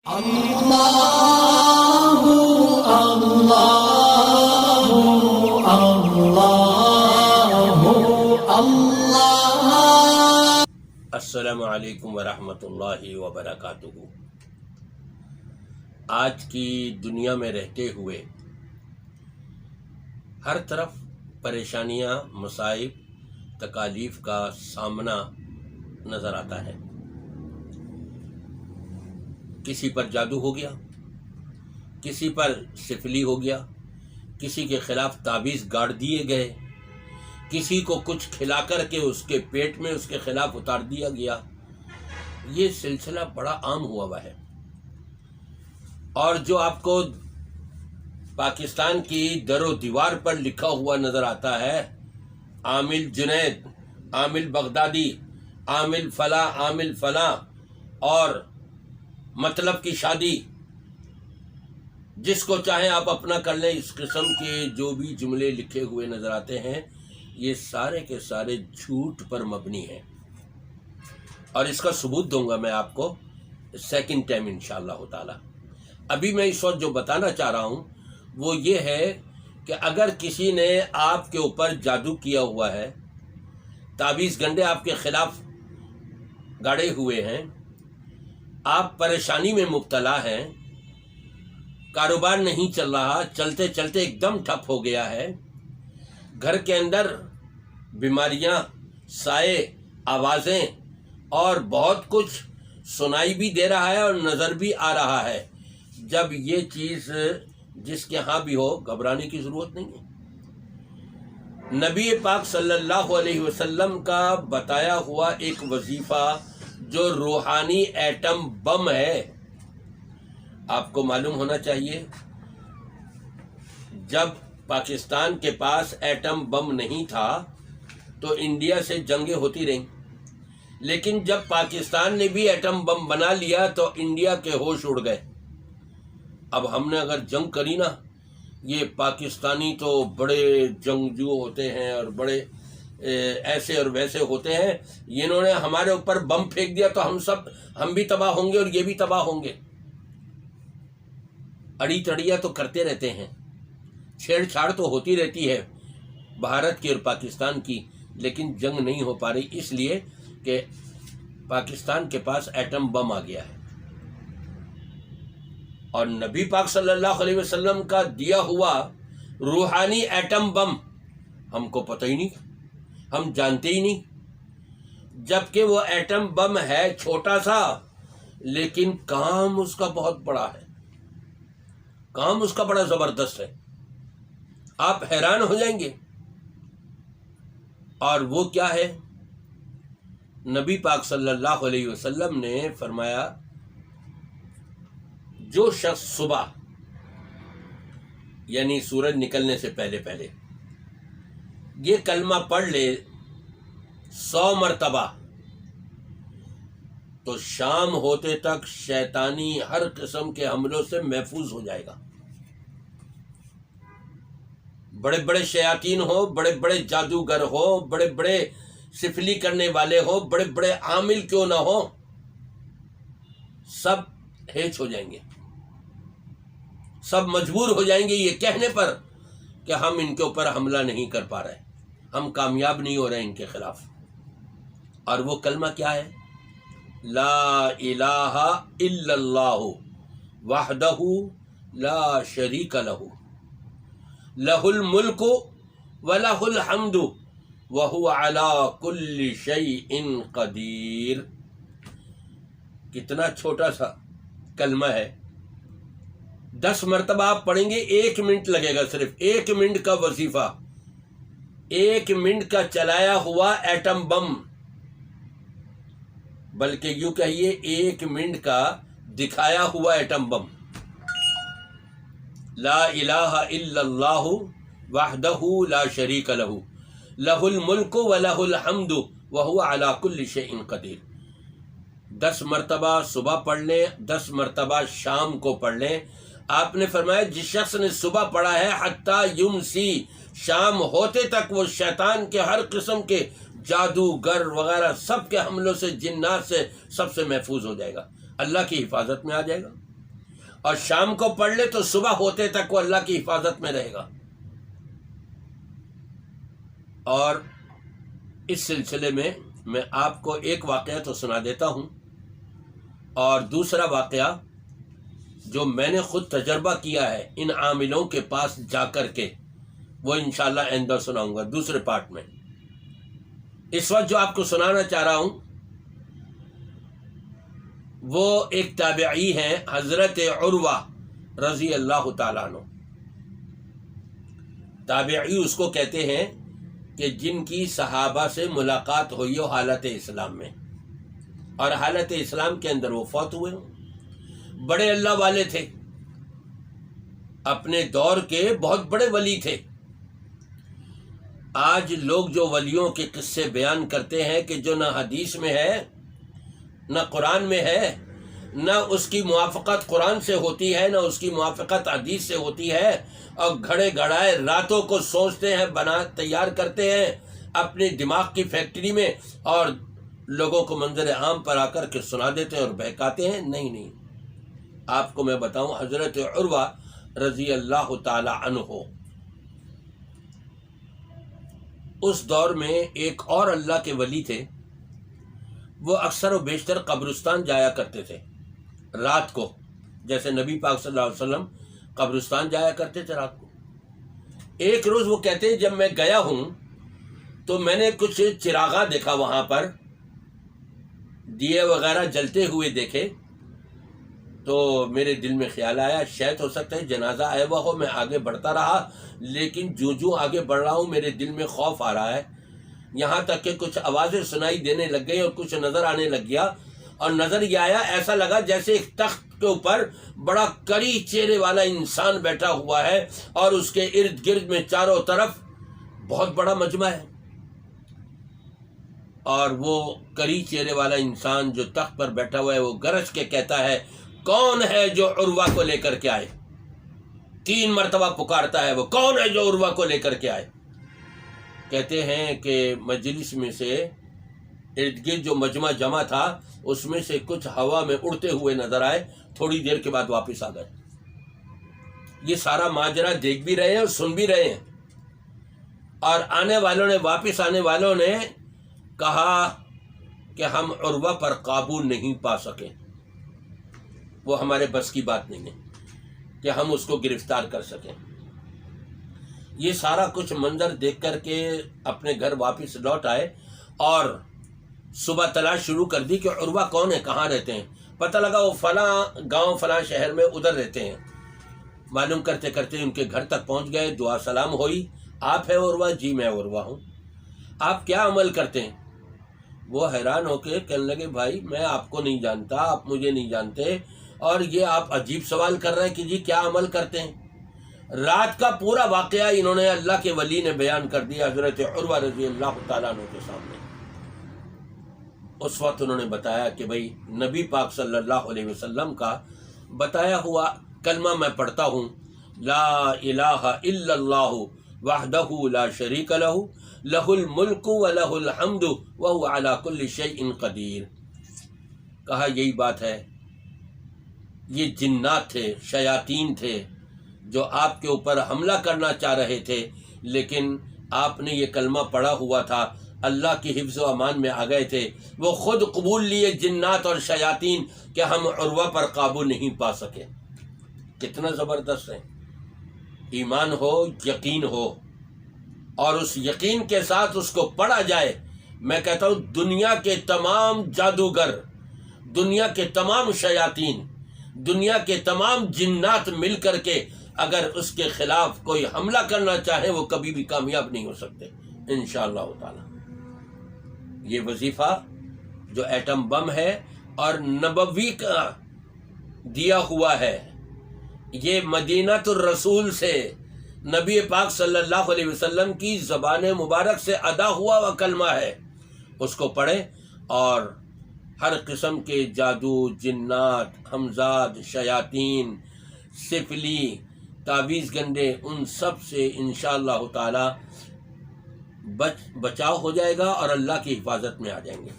اللہ اللہ اللہ اللہ۔ السلام علیکم ورحمۃ اللہ وبرکاتہ۔ آج کی دنیا میں رہتے ہوئے ہر طرف پریشانیاں، مصائب، تکالیف کا سامنا نظر آتا ہے۔ کسی پر جادو ہو گیا، کسی پر سفلی ہو گیا، کسی کے خلاف تعویذ گاڑ دیے گئے، کسی کو کچھ کھلا کر کے اس کے پیٹ میں اس کے خلاف اتار دیا گیا۔ یہ سلسلہ بڑا عام ہوا ہے، اور جو آپ کو پاکستان کی در و دیوار پر لکھا ہوا نظر آتا ہے، عامل جنید، عامل بغدادی، عامل فلاں، عامل فلاں، اور مطلب کی شادی، جس کو چاہیں آپ اپنا کر لیں، اس قسم کے جو بھی جملے لکھے ہوئے نظر آتے ہیں، یہ سارے کے سارے جھوٹ پر مبنی ہیں، اور اس کا ثبوت دوں گا میں آپ کو سیکنڈ ٹائم انشاءاللہ تعالی۔ ابھی میں اس وقت جو بتانا چاہ رہا ہوں وہ یہ ہے کہ اگر کسی نے آپ کے اوپر جادو کیا ہوا ہے، تعویذ گنڈے آپ کے خلاف گاڑے ہوئے ہیں، آپ پریشانی میں مبتلا ہیں، کاروبار نہیں چل رہا، چلتے چلتے ایک دم ٹھپ ہو گیا ہے، گھر کے اندر بیماریاں، سائے، آوازیں اور بہت کچھ سنائی بھی دے رہا ہے اور نظر بھی آ رہا ہے، جب یہ چیز جس کے ہاں بھی ہو، گھبرانے کی ضرورت نہیں ہے۔ نبی پاک صلی اللہ علیہ وسلم کا بتایا ہوا ایک وظیفہ جو روحانی ایٹم بم ہے، آپ کو معلوم ہونا چاہیے، جب پاکستان کے پاس ایٹم بم نہیں تھا تو انڈیا سے جنگیں ہوتی رہیں، لیکن جب پاکستان نے بھی ایٹم بم بنا لیا تو انڈیا کے ہوش اڑ گئے۔ اب ہم نے اگر جنگ کری نا، یہ پاکستانی تو بڑے جنگجو ہوتے ہیں اور بڑے ایسے اور ویسے ہوتے ہیں، انہوں نے ہمارے اوپر بم پھینک دیا تو ہم بھی تباہ ہوں گے اور یہ بھی تباہ ہوں گے۔ اڑی تڑیاں تو کرتے رہتے ہیں، چھیڑ چھاڑ تو ہوتی رہتی ہے بھارت کی اور پاکستان کی، لیکن جنگ نہیں ہو پا رہی، اس لیے کہ پاکستان کے پاس ایٹم بم آ گیا ہے۔ اور نبی پاک صلی اللہ علیہ وسلم کا دیا ہوا روحانی ایٹم بم ہم کو پتہ ہی نہیں، ہم جانتے ہی نہیں، جبکہ وہ ایٹم بم ہے چھوٹا سا، لیکن کام اس کا بہت بڑا ہے، کام اس کا بڑا زبردست ہے، آپ حیران ہو جائیں گے۔ اور وہ کیا ہے؟ نبی پاک صلی اللہ علیہ وسلم نے فرمایا، جو شخص صبح یعنی سورج نکلنے سے پہلے پہلے یہ کلمہ پڑھ لے 100 مرتبہ، تو شام ہوتے تک شیطانی ہر قسم کے حملوں سے محفوظ ہو جائے گا۔ بڑے بڑے شیاطین ہو، بڑے بڑے جادوگر ہو، بڑے بڑے سفلی کرنے والے ہو، بڑے بڑے عامل کیوں نہ ہو، سب ہیچ ہو جائیں گے، سب مجبور ہو جائیں گے یہ کہنے پر کہ ہم ان کے اوپر حملہ نہیں کر پا رہے، ہم کامیاب نہیں ہو رہے ان کے خلاف۔ اور وہ کلمہ کیا ہے؟ لا الہ الا اللہ وحدہ لا شریک لہ، لہ الملک ولہ الحمد وہو علی کل شیء قدیر۔ کتنا چھوٹا سا کلمہ ہے، 10 مرتبہ آپ پڑھیں گے، 1 منٹ لگے گا، صرف 1 منٹ کا وظیفہ، 1 منٹ کا چلایا ہوا ایٹم بم، بلکہ یوں کہیے 1 منٹ کا دکھایا ہوا ایٹم بم۔ لا الہ الا اللہ وحدہ لا شریک لہ، لہ الملک ولہ الحمد وہو علی کل شیء قدیر۔ 10 مرتبہ صبح پڑھ لیں، 10 مرتبہ شام کو پڑھ لیں۔ آپ نے فرمایا جس شخص نے صبح پڑھا ہے حتیٰ یمسی، شام ہوتے تک وہ شیطان کے ہر قسم کے جادوگر وغیرہ سب کے حملوں سے، جنات سے، سب سے محفوظ ہو جائے گا، اللہ کی حفاظت میں آ جائے گا۔ اور شام کو پڑھ لے تو صبح ہوتے تک وہ اللہ کی حفاظت میں رہے گا۔ اور اس سلسلے میں میں آپ کو ایک واقعہ تو سنا دیتا ہوں، اور دوسرا واقعہ جو میں نے خود تجربہ کیا ہے ان عاملوں کے پاس جا کر کے، وہ انشاءاللہ آئندہ سناؤں گا دوسرے پارٹ میں۔ اس وقت جو آپ کو سنانا چاہ رہا ہوں وہ ایک تابعی ہیں، حضرت عروہ رضی اللہ تعالیٰ عنہ۔ تابعی اس کو کہتے ہیں کہ جن کی صحابہ سے ملاقات ہوئی ہو حالت اسلام میں، اور حالت اسلام کے اندر وہ فوت ہوئے ہوں۔ بڑے اللہ والے تھے، اپنے دور کے بہت بڑے ولی تھے۔ آج لوگ جو ولیوں کے قصے بیان کرتے ہیں کہ جو نہ حدیث میں ہے نہ قرآن میں ہے، نہ اس کی موافقت قرآن سے ہوتی ہے نہ اس کی موافقت حدیث سے ہوتی ہے، اور گھڑے گھڑائے راتوں کو سوچتے ہیں، تیار کرتے ہیں اپنے دماغ کی فیکٹری میں، اور لوگوں کو منظر عام پر آ کر کے سنا دیتے ہیں اور بہکاتے ہیں۔ نہیں، آپ کو میں بتاؤں، حضرت عروہ رضی اللہ تعالی عنہ اس دور میں ایک اور اللہ کے ولی تھے، وہ اکثر و بیشتر قبرستان جایا کرتے تھے رات کو، جیسے نبی پاک صلی اللہ علیہ وسلم قبرستان جایا کرتے تھے رات کو۔ ایک روز وہ کہتے ہیں جب میں گیا ہوں تو میں نے کچھ چراغاں دیکھا، وہاں پر دیے وغیرہ جلتے ہوئے دیکھے، تو میرے دل میں خیال آیا شاید ہو سکتا ہے جنازہ آیا ہوا ہو۔ میں آگے بڑھتا رہا، لیکن جو آگے بڑھ رہا ہوں میرے دل میں خوف آ رہا ہے، یہاں تک کہ کچھ آوازیں سنائی دینے لگ گئی اور کچھ نظر آنے لگ گیا، اور نظر یہ آیا ایسا لگا جیسے ایک تخت کے اوپر بڑا کری چہرے والا انسان بیٹھا ہوا ہے، اور اس کے ارد گرد میں چاروں طرف بہت بڑا مجمع ہے، اور وہ کری چہرے والا انسان جو تخت پر بیٹھا ہوا ہے وہ گرج کے کہتا ہے کون ہے جو عروہ کو لے کر کے آئے؟ 3 مرتبہ پکارتا ہے، وہ کون ہے جو عروہ کو لے کر کے آئے؟ کہتے ہیں کہ مجلس میں سے ارد گرد جو مجمع جمع تھا اس میں سے کچھ ہوا میں اڑتے ہوئے نظر آئے، تھوڑی دیر کے بعد واپس آ گئے۔ یہ سارا ماجرا دیکھ بھی رہے ہیں اور سن بھی رہے ہیں، اور واپس آنے والوں نے کہا کہ ہم عروہ پر قابو نہیں پا سکے، وہ ہمارے بس کی بات نہیں ہے کہ ہم اس کو گرفتار کر سکیں۔ یہ سارا کچھ منظر دیکھ کر کے اپنے گھر واپس لوٹ آئے، اور صبح تلاش شروع کر دی کہ عروہ کون ہے، کہاں رہتے ہیں۔ پتہ لگا وہ فلاں گاؤں فلاں شہر میں ادھر رہتے ہیں۔ معلوم کرتے کرتے ان کے گھر تک پہنچ گئے، دعا سلام ہوئی، آپ ہے عروہ؟ جی میں عروہ ہوں۔ آپ کیا عمل کرتے ہیں؟ وہ حیران ہو کے کہنے لگے بھائی میں آپ کو نہیں جانتا، آپ مجھے نہیں جانتے، اور یہ آپ عجیب سوال کر رہے ہیں کہ جی کیا عمل کرتے ہیں۔ رات کا پورا واقعہ انہوں نے اللہ کے ولی نے بیان کر دیا حضرت عروہ رضی اللہ تعالیٰ عنہ کے سامنے۔ اس وقت انہوں نے بتایا کہ بھئی نبی پاک صلی اللہ علیہ وسلم کا بتایا ہوا کلمہ میں پڑھتا ہوں، لا الہ الا اللہ وحدہ لا شریک لہ لہ الملک ولہ الحمد وہو علی کل شیء قدیر۔ کہا یہی بات ہے۔ یہ جنات تھے، شیاطین تھے جو آپ کے اوپر حملہ کرنا چاہ رہے تھے، لیکن آپ نے یہ کلمہ پڑھا ہوا تھا، اللہ کی حفظ و امان میں آ گئے تھے۔ وہ خود قبول لیے جنات اور شیاطین کہ ہم عروہ پر قابو نہیں پا سکے۔ کتنا زبردست ہے۔ ایمان ہو، یقین ہو، اور اس یقین کے ساتھ اس کو پڑھا جائے۔ میں کہتا ہوں دنیا کے تمام جادوگر، دنیا کے تمام شیاطین، دنیا کے تمام جنات مل کر کے اگر اس کے خلاف کوئی حملہ کرنا چاہے وہ کبھی بھی کامیاب نہیں ہو سکتے انشاءاللہ تعالی۔ یہ وظیفہ جو ایٹم بم ہے اور نبوی کا دیا ہوا ہے، یہ مدینۃ الرسول سے نبی پاک صلی اللہ علیہ وسلم کی زبان مبارک سے ادا ہوا وہ کلمہ ہے، اس کو پڑھیں، اور ہر قسم کے جادو، جنات، ہمزاد، شیاطین، سفلی، تعویذ گنڈے، ان سب سے انشاءاللہ تعالی بچاؤ ہو جائے گا اور اللہ کی حفاظت میں آ جائیں گے۔